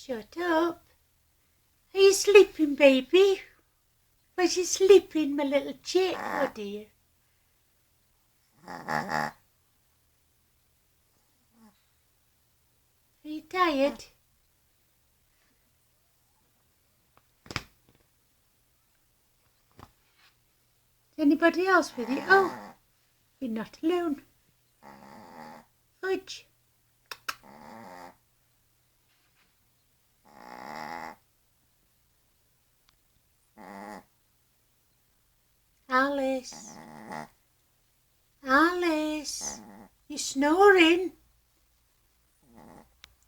Shut up. Are you sleeping, baby? Was you sleeping, my little chick? Oh dear. Are you tired? Is anybody else with you? Oh, you're not alone. Fudge. Alice. Alice. You snoring?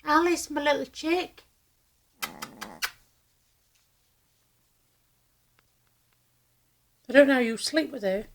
Alice, my little chick. I don't know how you sleep with her.